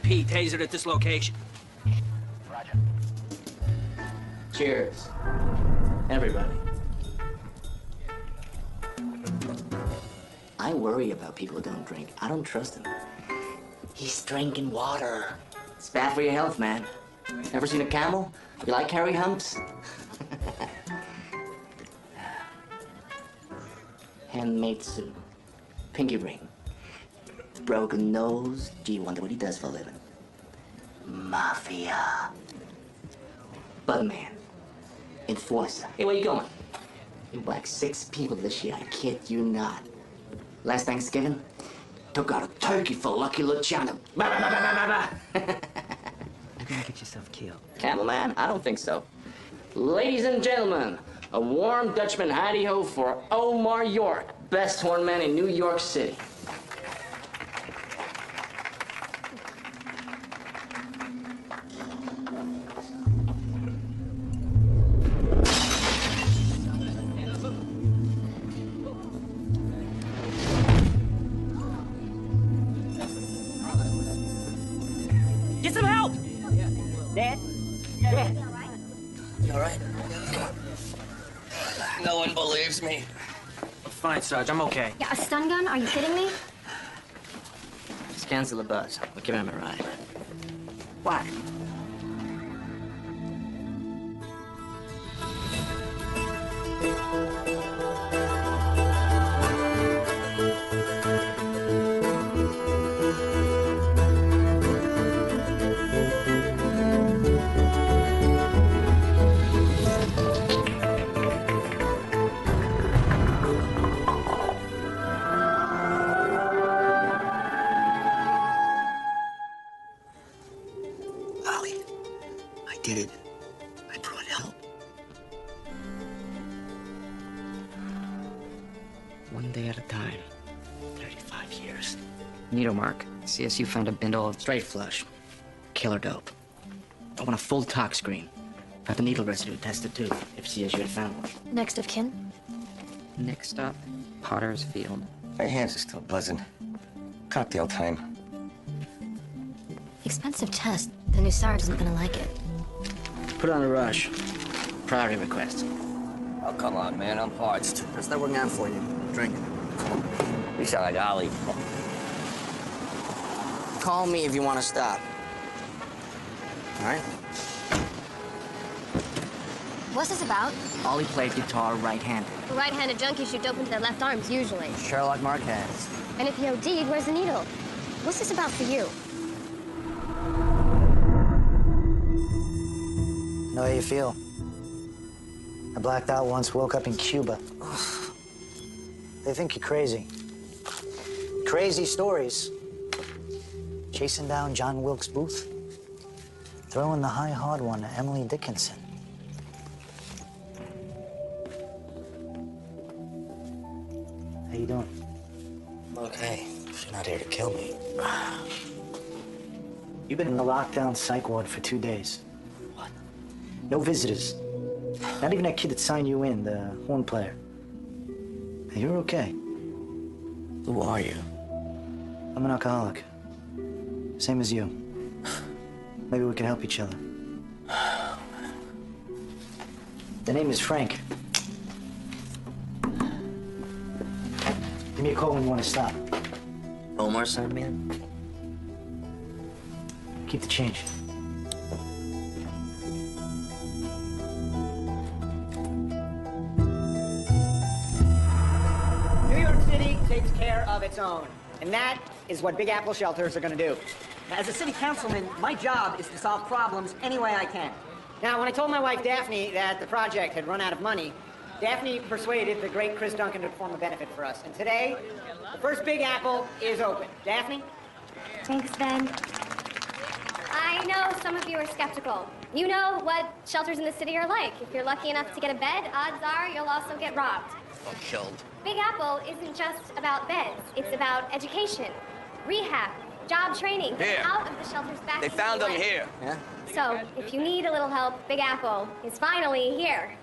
LAPD tasered at this location. Roger. Cheers. Everybody. I worry about people who don't drink. I don't trust him. He's drinking water. It's bad for your health, man. Ever seen a camel? You like hairy humps? Handmade suit. Pinky ring. Broken nose. Gee, wonder what he does for a living. Mafia. Bugman. Enforcer. Hey, where you going? You whacked 6 people this year. I kid you not. Last Thanksgiving, took out a turkey for Lucky Luciano. Bah, bah, bah, bah, bah, bah. You're gonna get yourself killed. Camel man? I don't think so. Ladies and gentlemen, a warm Dutchman hidey-ho for Omar York, best horn man in New York City. Get some help! Dad? Dad? You all right? No one believes me. I'm fine, Sarge. I'm okay. Yeah, a stun gun? Are you kidding me? Just cancel the buzz. We're giving him a ride. Why? I did it. I brought help. One day at a time. 35 years. Needle mark. CSU found a bindle of straight flush. Killer dope. I want a full tox screen. Have the needle residue tested too, if CSU had found one. Next of kin? Next up, Potter's Field. My hands are still buzzing. Cocktail time. Expensive test. The new Sarge isn't gonna like it. Put on a rush. Priority request. Oh, come on, man. I'm parched. That's not working out for you. Drink. You sound like Ollie. Call me if you want to stop. All right? What's this about? Ollie played guitar right-handed. Right-handed junkies shoot dope into their left arms, usually. Sherlock Marquez. And if he OD'd, where's the needle? What's this about for you? Know how you feel? I blacked out once, woke up in Cuba. They think you're crazy. Crazy stories. Chasing down John Wilkes Booth. Throwing the high hard one to Emily Dickinson. How you doing? Okay, you're not here to kill me. You've been in the lockdown psych ward for 2 days. What? No visitors. Not even that kid that signed you in, the horn player. And you're okay. Who are you? I'm an alcoholic. Same as you. Maybe we can help each other. The name is Frank. Give me a call when you want to stop. Omar sent me in? Keep the change. New York City takes care of its own, and that is what Big Apple shelters are going to do. As a city councilman, my job is to solve problems any way I can. Now, when I told my wife, Daphne, that the project had run out of money, Daphne persuaded the great Chris Duncan to perform a benefit for us. And today, the first Big Apple is open. Daphne? Thanks, Ben. I know some of you are skeptical. You know what shelters in the city are like. If you're lucky enough to get a bed, odds are you'll also get robbed. Or killed. Big Apple isn't just about beds. It's about education, rehab, job training, Here. out of the shelters back They into found them life. here. Yeah? So, if you need a little help, Big Apple is finally here.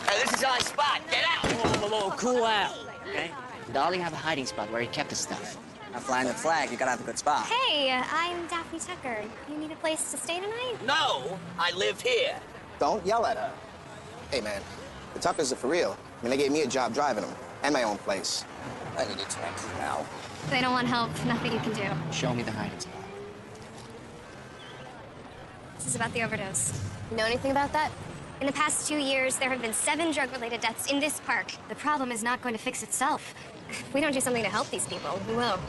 Hey, this is our spot. Get out. Whoa, cool out. Okay? Did Ollie have a hiding spot where he kept his stuff? Not flying the flag, you gotta have a good spot. Hey, I'm Daphne Tucker. You need a place to stay tonight? No, I live here. Don't yell at her. Hey, man, the Tuckers are for real. I mean, they gave me a job driving them, and my own place. I need to talk to you now. If they don't want help, nothing you can do. Show me the hiding spot. This is about the overdose. You know anything about that? In the past 2 years, there have been 7 drug-related deaths in this park. The problem is not going to fix itself. If we don't do something to help these people, who will?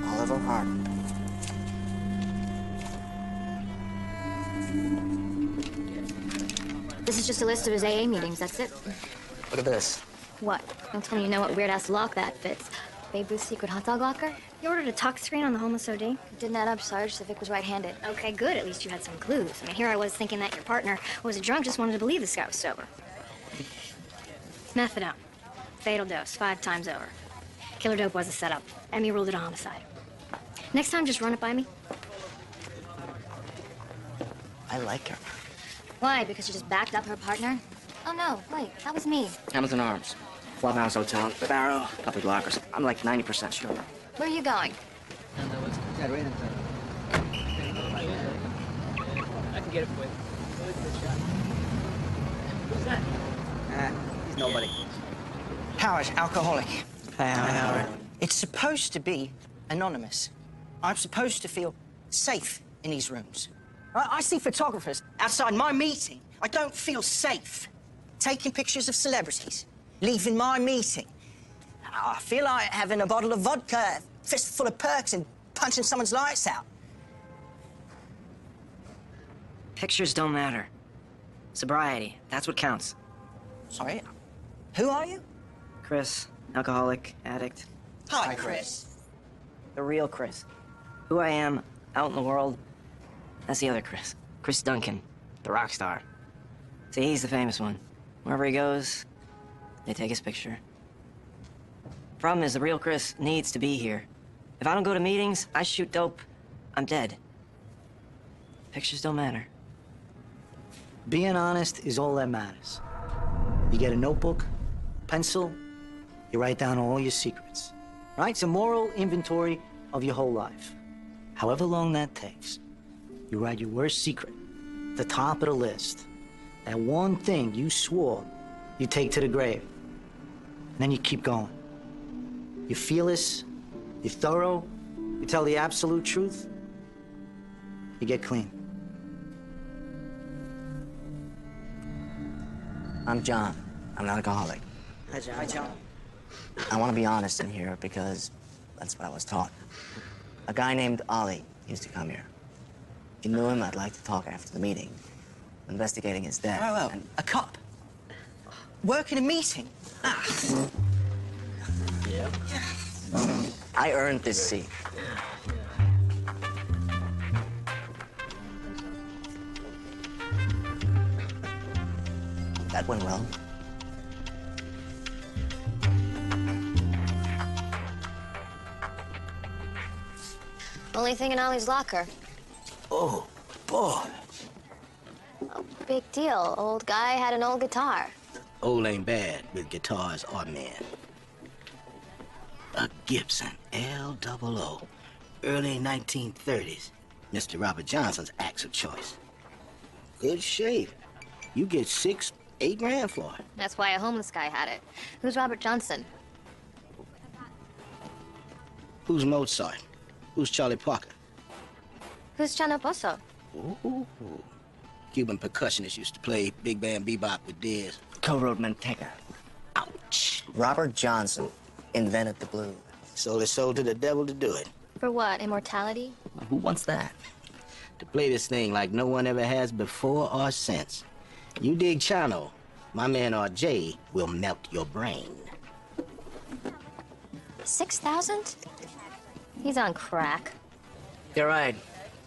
Oliver Hart. This is just a list of his AA meetings, that's it. Look at this. What? Don't tell me you know what weird-ass lock that fits. Babe Ruth's secret hot dog locker? You ordered a tuck screen on the homeless OD? Didn't add up, Sarge. The Vic was right-handed. Okay, good. At least you had some clues. I mean, here I was thinking that your partner, who was a drunk, just wanted to believe this guy was sober. Methadone. Fatal dose, 5 times over. Killer dope was a setup. Emmy ruled it a homicide. Next time, just run it by me. I like her. Why? Because you just backed up her partner? Oh, no. Wait, that was me. Hamilton Arms. Clubhouse Hotel. Barrow. Public lockers. I'm like 90% sure. Where are you going? I can get it for you. Who's that? He's nobody. Howard, alcoholic. Hey, Howard. It's supposed to be anonymous. I'm supposed to feel safe in these rooms. I see photographers outside my meeting. I don't feel safe. Taking pictures of celebrities, leaving my meeting. I feel like having a bottle of vodka, a fistful of perks, and punching someone's lights out. Pictures don't matter. Sobriety, that's what counts. Sorry, who are you? Chris, alcoholic, addict. Hi, Chris. The real Chris. Who I am out in the world, that's the other Chris. Chris Duncan, the rock star. See, he's the famous one. Wherever he goes, they take his picture. Problem is, the real Chris needs to be here. If I don't go to meetings, I shoot dope, I'm dead. Pictures don't matter. Being honest is all that matters. You get a notebook, pencil, you write down all your secrets. Right? It's a moral inventory of your whole life. However long that takes, you write your worst secret, the top of the list. That one thing you swore you take to the grave. And then you keep going. You're fearless, you're thorough, you tell the absolute truth, you get clean. I'm John. I'm an alcoholic. Hi, John. I want to be honest in here because that's what I was taught. A guy named Ollie used to come here. If you knew him, I'd like to talk after the meeting. I'm investigating his death. Oh, and a cop. Work in a meeting. I earned this seat. That went well. Only thing in Ollie's locker. Oh, boy. Big deal. Old guy had an old guitar. Old ain't bad, but guitars are men. A Gibson L00, early 1930s. Mr. Robert Johnson's axe of choice. Good shape. You get 6, 8 grand for it. That's why a homeless guy had it. Who's Robert Johnson? Who's Mozart? Who's Charlie Parker? Who's Chano Pozo? Ooh. Cuban percussionist used to play big band bebop with Diz. Co-wrote Manteca. Ouch. Robert Johnson invented the blues. Sold his soul to the devil to do it. For what? Immortality? Who wants that? To play this thing like no one ever has before or since. You dig Chano, my man RJ will melt your brain. 6,000? He's on crack. You're right.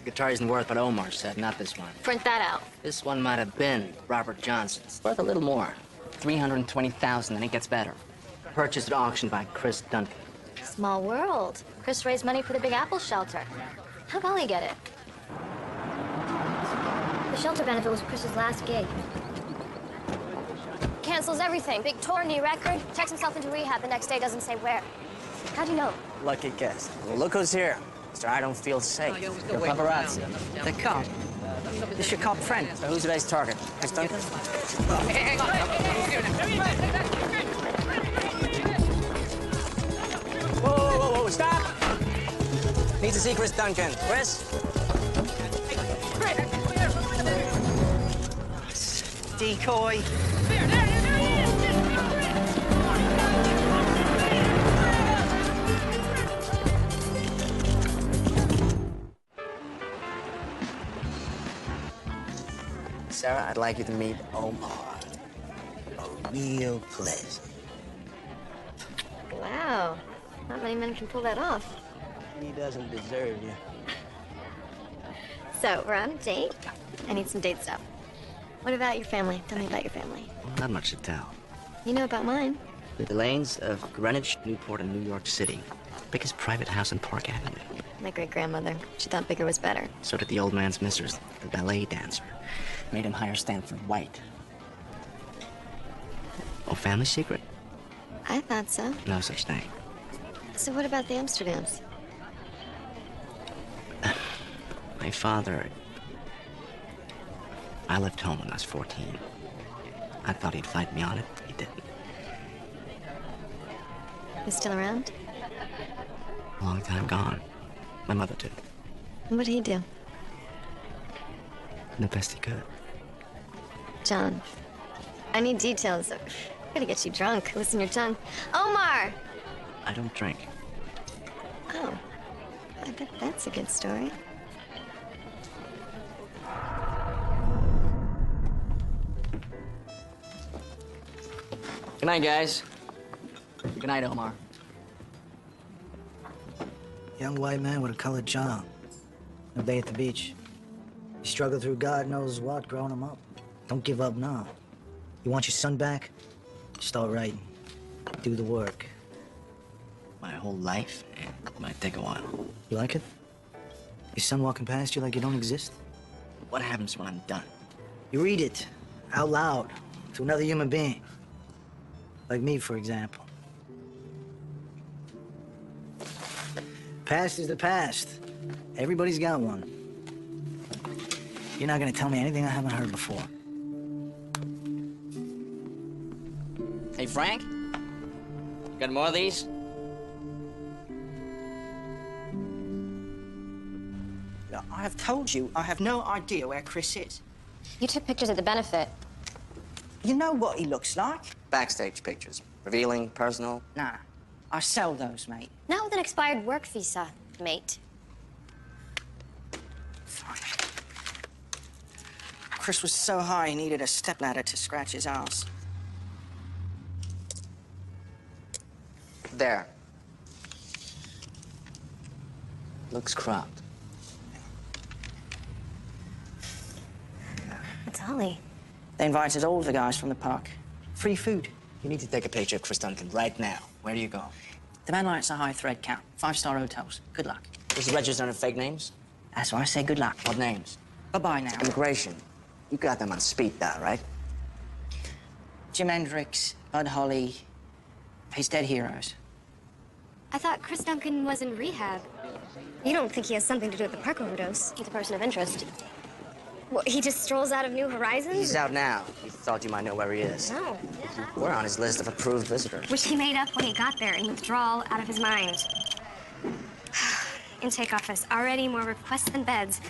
The guitar isn't worth what Omar said, not this one. Print that out. This one might have been Robert Johnson's. Worth a little more. $320,000, and it gets better. Purchased at auction by Chris Duncan. Small world. Chris raised money for the Big Apple shelter. How'd Ollie get it? The shelter benefit was Chris's last gig. Cancels everything. Big tour, new record. Checks himself into rehab the next day, doesn't say where. How'd you know? Lucky guess. Well, look who's here. Mr. I don't feel safe. Your paparazzi. The cop. This your cop friend. So who's today's target? Chris Duncan? Whoa, stop! Need to see Chris Duncan. Chris? Decoy. Sarah, I'd like you to meet Omar. A real pleasure. Wow. Not many men can pull that off. He doesn't deserve you. So, we're on a date. I need some date stuff. What about your family? Tell me about your family. Well, not much to tell. You know about mine. The Delanes of Greenwich, Newport, and New York City. Biggest private house in Park Avenue. My great-grandmother. She thought bigger was better. So did the old man's mistress, the ballet dancer. Made him hire Stanford White. Oh, family secret? I thought so. No such thing. So what about the Amsterdams? My father... I left home when I was 14. I thought he'd fight me on it. He didn't. He's still around? Long time gone. My mother did. And what did he do? The best he could. John, I need details. I'm gonna get you drunk. Listen your tongue. Omar! I don't drink. Oh, I bet that's a good story. Good night, guys. Good night, Omar. Young white man with a colored child. A day at the beach. He struggled through God knows what growing him up. Don't give up now. You want your son back? Start writing. Do the work. My whole life, it might take a while. You like it? Your son walking past you like you don't exist? What happens when I'm done? You read it out loud to another human being. Like me, for example. Past is the past. Everybody's got one. You're not gonna tell me anything I haven't heard before. Hey, Frank? You got more of these? Look, I have told you I have no idea where Chris is. You took pictures at the benefit. You know what he looks like? Backstage pictures. Revealing, personal. Nah, I sell those, mate. Not with an expired work visa, mate. Chris was so high he needed a stepladder to scratch his ass. There. Looks cropped. It's Ollie. They invited all the guys from the park. Free food. You need to take a picture of Chris Duncan right now. Where do you go? The man likes a high thread count. 5-star hotels. Good luck. Is he registered under fake names? That's why I say good luck. What names? Bye-bye now. Immigration. You got them on speed dial, right? Jim Hendricks, Bud Holly, his dead heroes. I thought Chris Duncan was in rehab. You don't think he has something to do with the park overdose? He's a person of interest. What, he just strolls out of New Horizons? He's out now. You thought you might know where he is. No. We're on his list of approved visitors. Which he made up when he got there in withdrawal out of his mind. Intake office. Already more requests than beds.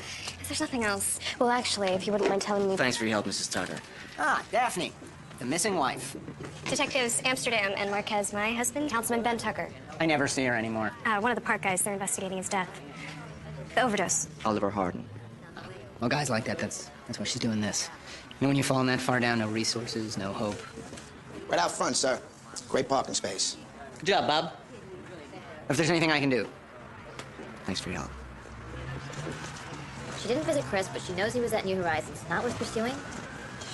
If there's nothing else. Well, actually, if you wouldn't mind telling me... Thanks for your help, Mrs. Tucker. Ah, Daphne, the missing wife. Detectives Amsterdam and Marquez, my husband, Councilman Ben Tucker. I never see her anymore. One of the park guys, they're investigating his death. The overdose. Oliver Harden. Well, guys like that, that's why she's doing this. You know when you're falling that far down, no resources, no hope. Right out front, sir. Great parking space. Good job, Bob. If there's anything I can do. Thanks for your help. She didn't visit Chris, but she knows he was at New Horizons. Not worth pursuing?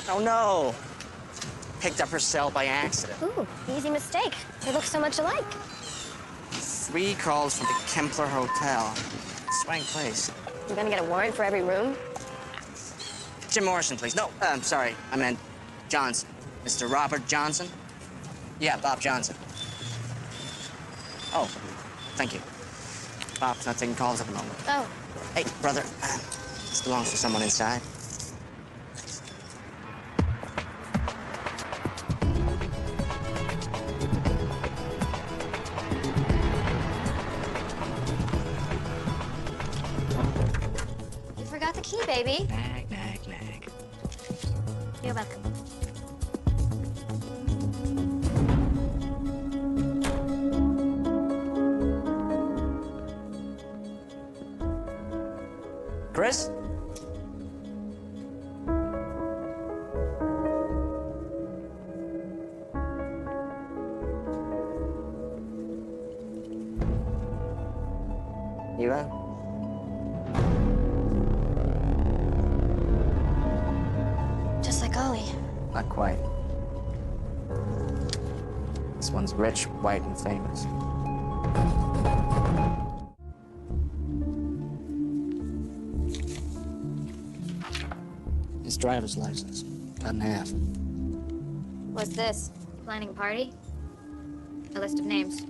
Oh, no. Picked up her cell by accident. Ooh, easy mistake. They look so much alike. 3 calls from the Kempler Hotel. Swank place. You're gonna get a warrant for every room? Jim Morrison, please. No, I'm sorry. I meant Johnson. Mr. Robert Johnson? Yeah, Bob Johnson. Oh, thank you. Bob's not taking calls at the moment. Oh. Hey, brother, this belongs to someone inside. You forgot the key, baby. Nag, nag, nag. You're welcome. Chris? You in? Just like Ollie. Not quite. This one's rich, white, and famous. His driver's license, cut in half. What's this? Planning a party? A list of names.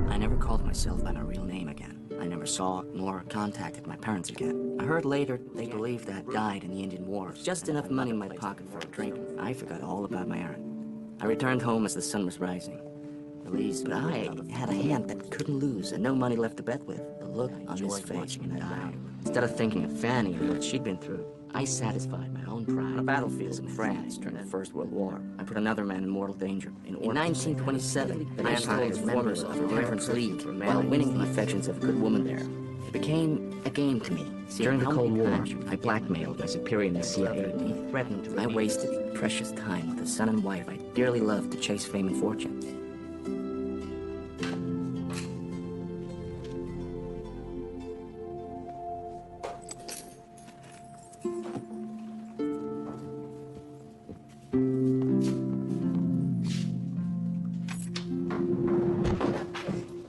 I never called myself by my real name again. I never saw nor contacted my parents again. I heard later they believed that I died in the Indian War. Just enough money in my pocket for a drink. I forgot all about my errand. I returned home as the sun was rising. Released, but I had a hand that couldn't lose and no money left to bet with. The look on his face when I died. Instead of thinking of Fanny and what she'd been through, I satisfied my own pride. On a battlefield in France during the First World War, I put another man in mortal danger. In 1927, I conquered members of a reference league while winning the affections of a good woman there. It became a game to me. During the Cold War, I blackmailed my superior in the CIA. He threatened to. I wasted precious time with the son and wife I dearly loved to chase fame and fortune.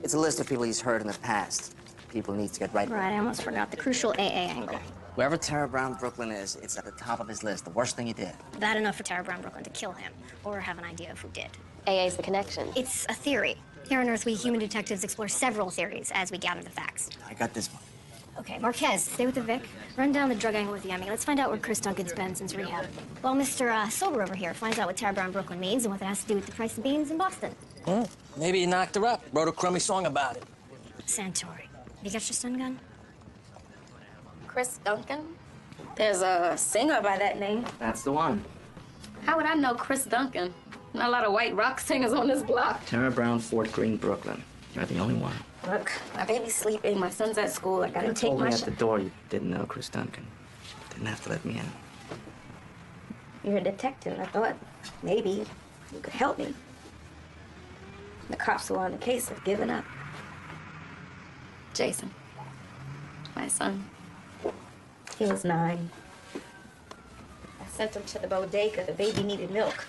It's a list of people he's hurt in the past. People he needs to get right. Right, I almost forgot the crucial AA angle. Wherever Tara Brown Brooklyn is, it's at the top of his list. The worst thing he did. Bad enough for Tara Brown Brooklyn to kill him, or have an idea of who did. AA's the connection. It's a theory. Here on Earth, we human detectives explore several theories as we gather the facts. I got this one. Okay, Marquez, stay with the Vic. Run down the drug angle with Yemi. Let's find out where Chris Duncan's been since rehab. While Mr. Sober over here finds out what Tara Brown Brooklyn means and what that has to do with the price of beans in Boston. Maybe he knocked her up, wrote a crummy song about it. Santori. You got your stun gun? Chris Duncan? There's a singer by that name. That's the one. How would I know Chris Duncan? Not a lot of white rock singers on this block. Tara Brown, Fort Greene, Brooklyn. You're the only one. Look, my baby's sleeping, my son's at school. I gotta You take told my me at the door you didn't know Chris Duncan. Didn't have to let me in. You're a detective. I thought maybe you could help me. The cops who are on the case have given up. Jason, my son, he was 9. I sent him to the bodega. The baby needed milk.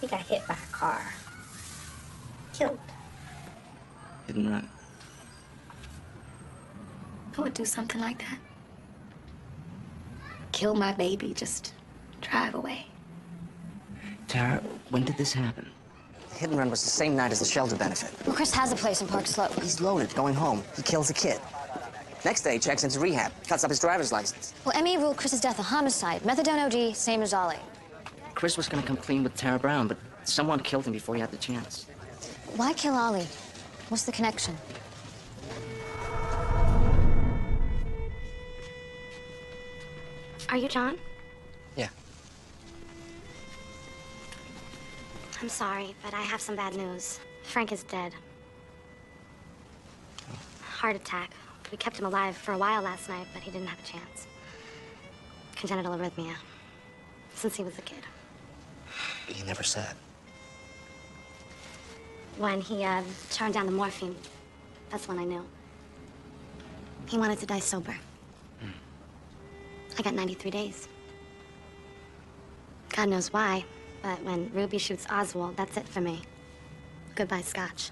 He got hit by a car. Killed. Didn't run. Who would do something like that? Kill my baby, just drive away. Tara, when did this happen? The hit and run was the same night as the shelter benefit. Well, Chris has a place in Park Slope. He's loaded, going home. He kills a kid. Next day, he checks into rehab, cuts up his driver's license. Well, Emmy ruled Chris's death a homicide. Methadone OD, same as Ollie. Chris was gonna come clean with Tara Brown, but someone killed him before he had the chance. Why kill Ollie? What's the connection? Are you John? Yeah. I'm sorry, but I have some bad news. Frank is dead. Heart attack. We kept him alive for a while last night, but he didn't have a chance. Congenital arrhythmia. Since he was a kid. He never said. When he turned down the morphine, That's when I knew. He wanted to die sober. I got 93 days. God knows why, but when Ruby shoots Oswald, that's it for me. Goodbye, Scotch.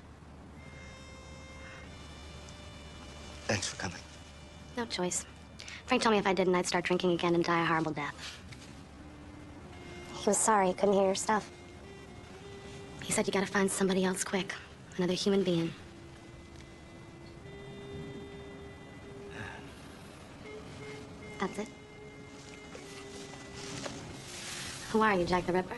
Thanks for coming. No choice. Frank told me if I didn't, I'd start drinking again and die a horrible death. He was sorry he couldn't hear your stuff. He said you gotta find somebody else quick. Another human being. That's it. Who are you, Jack the Ripper?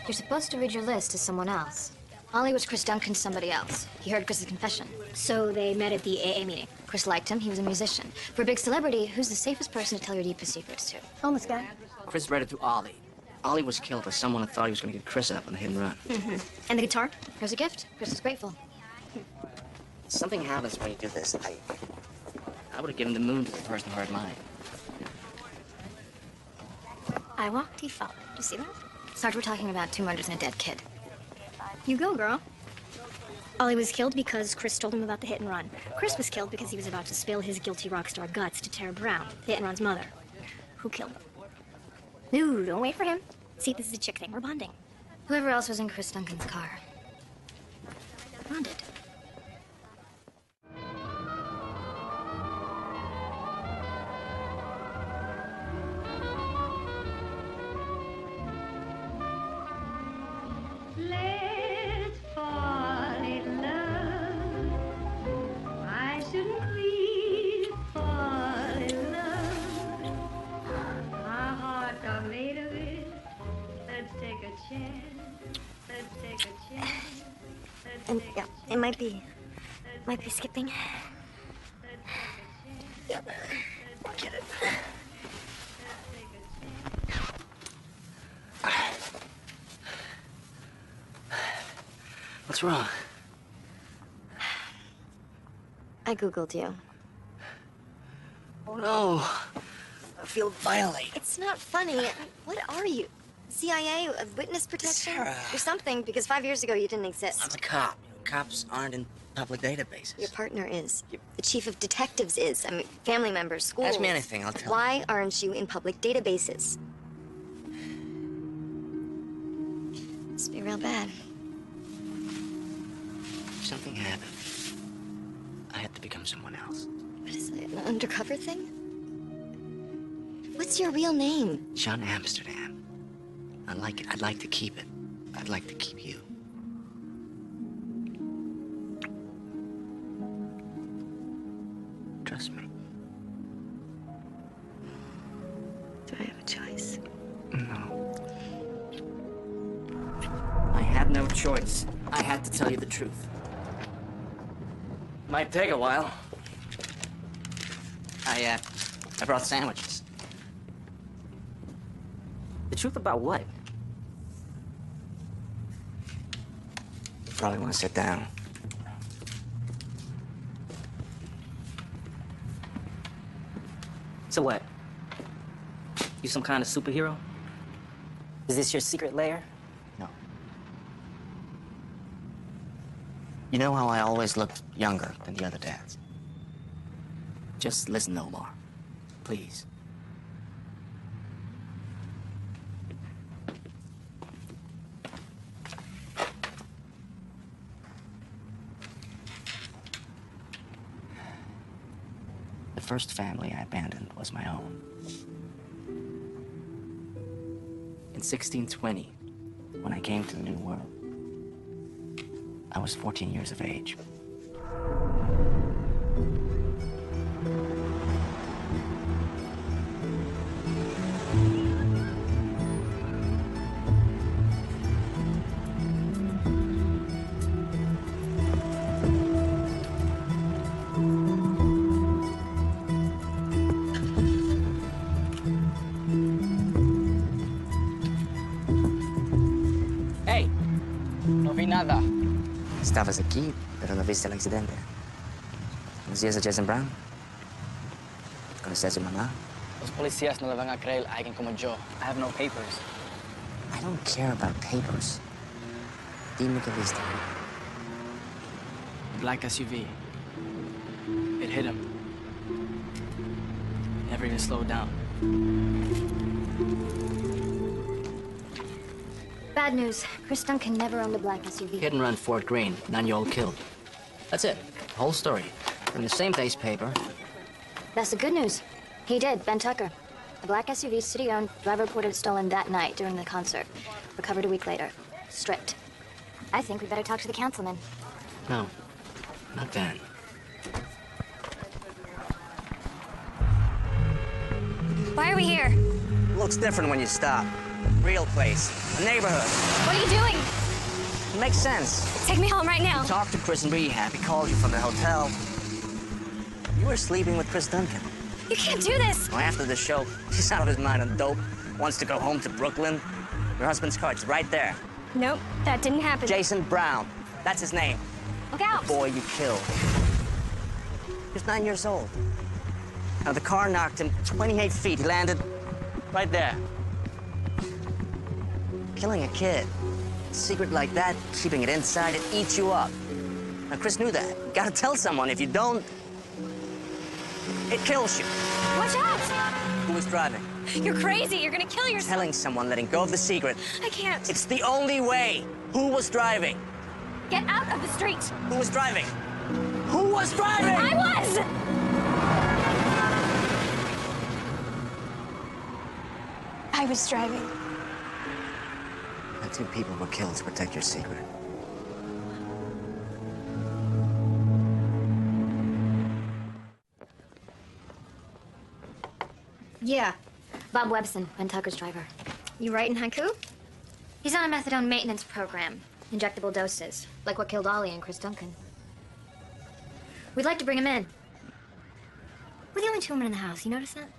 You're supposed to read your list to someone else. Ollie was Chris Duncan's somebody else. He heard Chris's confession. So they met at the AA meeting. Chris liked him. He was a musician. For a big celebrity, who's the safest person to tell your deepest secrets to? Homeless guy. Chris read it to Ollie. Ollie was killed by someone who thought he was going to get Chris up on the hit and run. And the guitar? Here's a gift. Chris is grateful. Something happens when you do this. I would have given the moon to the person who heard mine. I walked, he followed. Do you see that? Sarge, we're talking about 2 murders and a dead kid. You go, girl. Ollie was killed because Chris told him about the hit and run. Chris was killed because he was about to spill his guilty rock star guts to Tara Brown, the hit and run's mother. Who killed him? No, don't wait for him. See, this is a chick thing. We're bonding. Whoever else was in Chris Duncan's car. Bonded. Let's fall in love. Why shouldn't we fall in love? Our hearts are made of it. Let's take a chance. Let's take a chance. And yeah, it might be skipping. Yep. Get it. What's wrong? I Googled you. Oh, no. I feel violated. It's not funny. What are you? CIA, witness protection? Sarah. Or something, because 5 years ago you didn't exist. I'm a cop. Cops aren't in public databases. Your partner is. The chief of detectives is. I mean, family members, schools. Ask me anything, I'll tell Why aren't you in public databases? Must be real bad. Something happened. I had to become someone else. What is it, an undercover thing? What's your real name? John Amsterdam. I like it. I'd like to keep it. I'd like to keep you. Trust me. Do I have a choice? No. I had no choice. I had to tell you the truth. Might take a while. I brought sandwiches. The truth about what? You probably want to sit down. So what? You some kind of superhero? Is this your secret lair? No. You know how I always looked younger than the other dads? Just listen, Omar. Please. The first family I abandoned was my own. In 1620, when I came to the New World, I was 14 years of age. Hey, no vi nada. Estabas aquí, pero no viste el accidente. ¿Conocías a Jason Brown? ¿Conocías a su mamá? Los policías no le van a creer a alguien como yo. I have no papers. I don't care about papers. Dime que viste. black SUV. It hit him. Never even slowed down. Bad news. Chris Duncan never owned a black SUV. Hit and run Fort Greene, 9-year-old killed. That's it. The whole story. From the same day's paper. That's the good news. He did, Ben Tucker. A black SUV, city-owned, driver reported stolen that night during the concert. Recovered a week later. Stripped. I think we better talk to the councilman. No, not then. Why are we here? Looks different when you stop. Real place. A neighborhood. What are you doing? It makes sense. Take me home right now. Talk to Chris in rehab. He called you from the hotel. You were sleeping with Chris Duncan. You can't do this. Well, after the show, he's out of his mind on dope. Wants to go home to Brooklyn. Your husband's car, it's right there. Nope, that didn't happen. Jason Brown. That's his name. Look out. The boy you killed. He was 9 years old. Now, the car knocked him 28 feet. He landed right there. Killing a kid. A secret like that, keeping it inside, it eats you up. Now, Chris knew that. You gotta tell someone. If you don't, it kills you. Watch out! Who was driving? You're crazy. You're gonna kill yourself. Telling someone, letting go of the secret. I can't. It's the only way. Who was driving? Get out of the street. Who was driving? Who was driving? I was! I was driving. The 2 people were killed to protect your secret. Yeah. Bob Webson, Ben Tucker's driver. You writing haiku? He's on a methadone maintenance program. Injectable doses, like what killed Ollie and Chris Duncan. We'd like to bring him in. We're the only 2 women in the house, you notice that?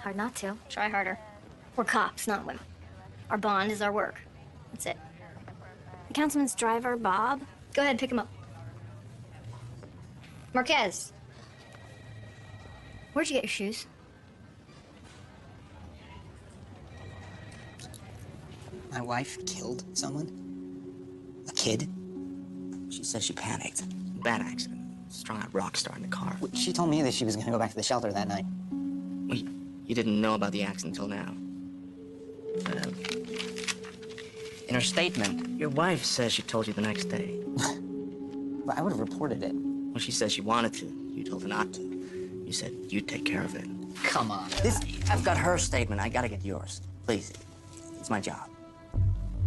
Hard not to. Try harder. We're cops, not women. Our bond is our work. That's it. The councilman's driver, Bob. Go ahead, pick him up. Marquez. Where'd you get your shoes? My wife killed someone? A kid? She says she panicked. Bad accident. Strung-out rock star in the car. She told me that she was gonna go back to the shelter that night. Well, you didn't know about the accident until now. In her statement, your wife says she told you the next day. But I would have reported it. Well, she says she wanted to. You told her not to. You said you'd take care of it. Come on. I've got her statement. I gotta get yours. Please. It's my job.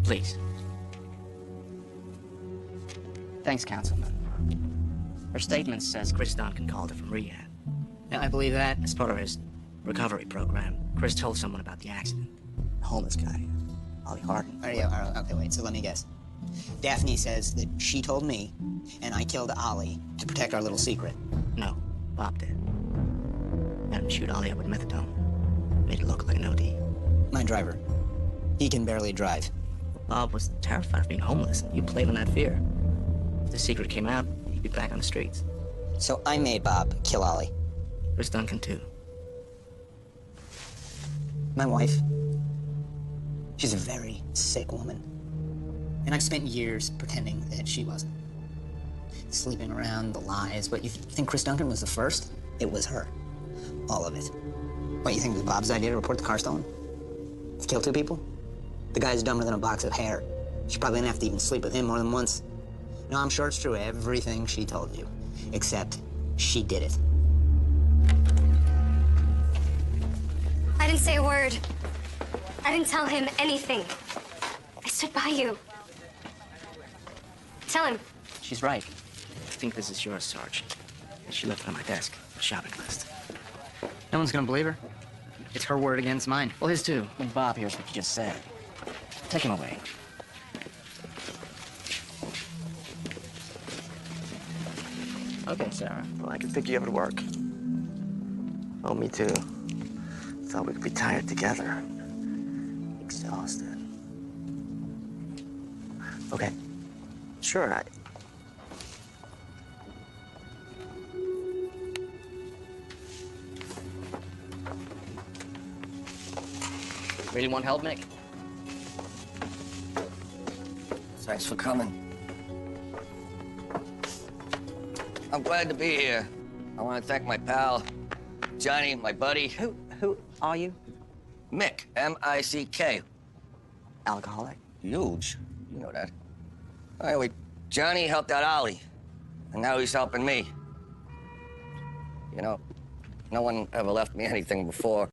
Please. Thanks, Councilman. Her statement says Chris Duncan called her from rehab. Yeah, I believe that. As part of his recovery program, Chris told someone about the accident. The homeless guy, Ollie Harden. All right, okay, wait, so let me guess. Daphne says that she told me, and I killed Ollie to protect our little secret. No, Bob did. Had him shoot Ollie up with methadone. Made it look like an OD. My driver. He can barely drive. Bob was terrified of being homeless. You played on that fear. If the secret came out, he'd be back on the streets. So I made Bob kill Ollie. Chris Duncan, too. My wife, she's a very sick woman. And I've spent years pretending that she wasn't. Sleeping around, the lies, but you think Chris Duncan was the first? It was her. All of it. What, you think it was Bob's idea to report the car stolen? To kill 2 people? The guy's dumber than a box of hair. She probably didn't have to even sleep with him more than once. No, I'm sure it's true, everything she told you. Except she did it. I didn't say a word. I didn't tell him anything. I stood by you. Tell him. She's right. I think this is yours, Sarge. She left it on my desk. A shopping list. No one's gonna believe her. It's her word against mine. Well, his too. When Bob hears what you just said. Take him away. Okay, Sarah. Well, I can pick you up at work. Oh, me too. Thought we could be tired together. Exhausted. Okay. Sure, Really want help, Nick? Thanks for coming. I'm glad to be here. I want to thank my pal, Johnny, my buddy. Who are you? Mick, M-I-C-K. Alcoholic? Huge. You know that. Anyway, Johnny helped out Ollie, and now he's helping me. You know, no one ever left me anything before.